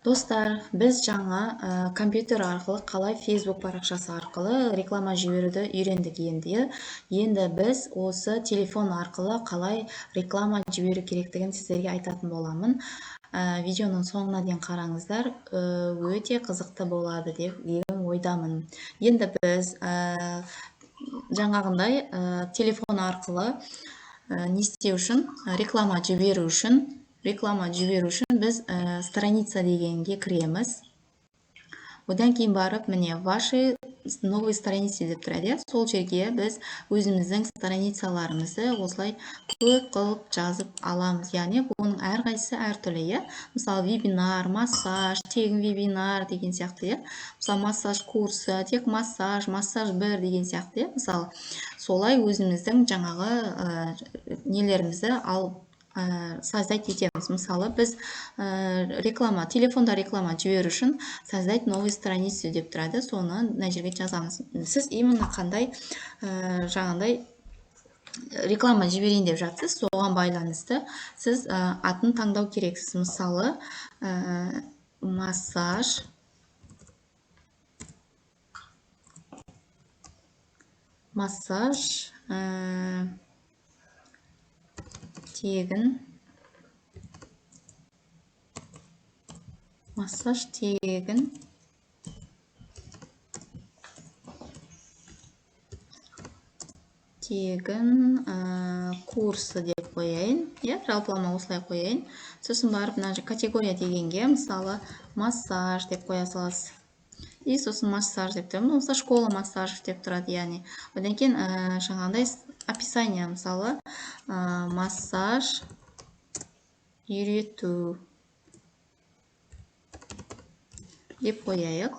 Достар, біз жаңа компьютер арқылы қалай Facebook парақшасы арқылы реклама жіберуді үйрендік енді. Енді біз осы телефон арқылы қалай реклама жіберу керектігін сіздерге айтатын боламын. Видеоның соңына дейін қараңыздар, өте қызықты болады деген ойдамын. Енді біз жаңағындай телефон арқылы не істеу үшін, реклама жіберу үшін біз страница дегенге кіреміз. Одан кейін барып, міне, ваши новые страницы деп тұрады. Сол жерге біз өзіміздің страницаларымызды осылай көп қылып жазып аламыз. Яғни, оның әрқайсысы әртүрлі. Мысалы, вебинар, массаж, тегін вебинар деген сияқты. Мысалы, массаж курсы, тек массаж 1 деген сияқты. Мысалы, солай өзіміздің жаңағы нелерімізді алып создать етеміз. Мысалы, біз телефонда реклама жіберу үшін создать новый страницу деп тұрады. Соны мына жерге жазамыз. Сіз именно қандай жаңағындай реклама жіберейін деп жатсыз, соған байланысты сіз атын таңдау керексіз. Мысалы, массаж тегін курсы деп қояйын. Жалпылама осылай қояйын. Сосын барып, мына категория дегенге, мысалы, массаж деп қоя саласыз. И сосын массаж деп тұрады. Осы школа массажев деп тұрады, яғни. Одан кейін жаңағындай описание, мысалы, массаж үйрету деп қояйық.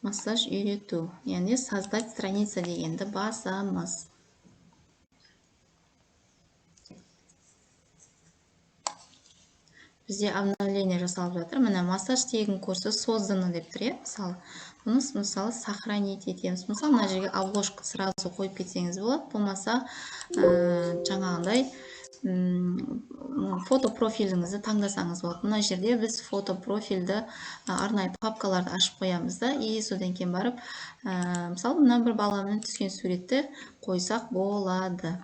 Массаж үйрету. Яғни создать страница дегенді басамыз. Бізде обновление жасалып жатыр. Міне массаж тегін курсы созданы деп тұр. Мысалы, бұны мысалы сохранить етеміз. Мысалы, мына жерге обложка сразу қойып кетсеңіз болады. Болмаса, жаңағындай фото профиліңізді таңдасаңыз болады. Мына жерде біз фото профилді арнайы папкаларды ашып қоямыз да, и содан кейін барып, мысалы, мына бір баламен түскен суретті қойсақ болады.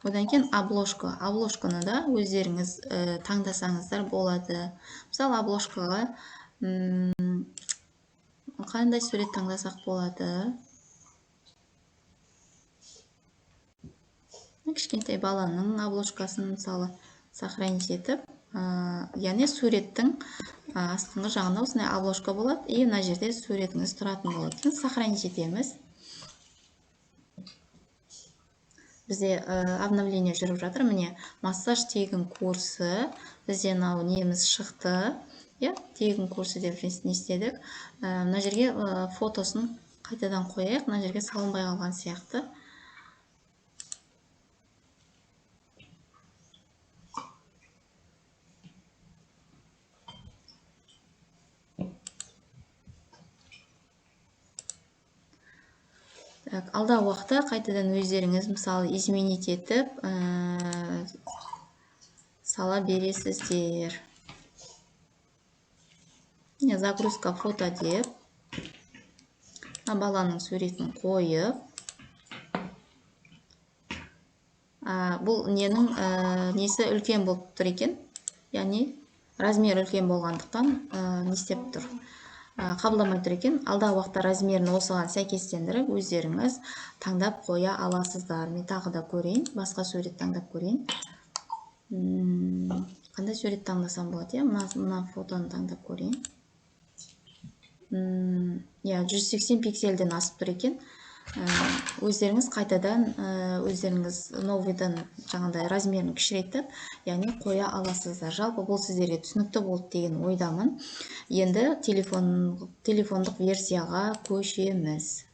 Одан кейін обложканы да өздеріңіз таңдасаңыздар болады. Мысалы, обложкаға қандай сурет таңдасақ болады? Кішкентай баланың обложкасын мысалы сохранить етіп, яғни суреттің астыңғы жағында осындай обложка болады, и мына жерде суретіңіз тұратын болады. Сохранить етеміз. Бізде обновление жүріп жатыр. Міне, массаж тегін курсы. Бізде мынау неміз шықты. Тегін курсы деп не істедік. Мына жерге фотосын қайтадан қояйық. Мына жерге салынбай қалған сияқты. Алдағы уақытта қайтадан өздеріңіз, мысалы, изменить етіп сала бересіздер. Загрузка фото деп баланың суретін қойып, бұл ненің несі үлкен болып тұр екен, яғни размер үлкен болғандықтан не істеп тұр, қабылдамай тұр екен. Алдағы уақытта размерін осыған сәйкестендіріп, өздеріңіз таңдап қоя аласыздар. Мен тағы да көрейін, басқа сурет таңдап көрейін. Қандай сурет таңдасам болады? Мына фотоны таңдап көрейін. 180 пикселден асып тұр екен. Өздеріңіз қайтадан өздеріңіз новыйдан жаңағыдай размерін кішірейтіп, яғни қоя аласыздар. Жалпы бұл сіздерге түсінікті болды деген ойдамын. Енді телефондық версияға көшеміз.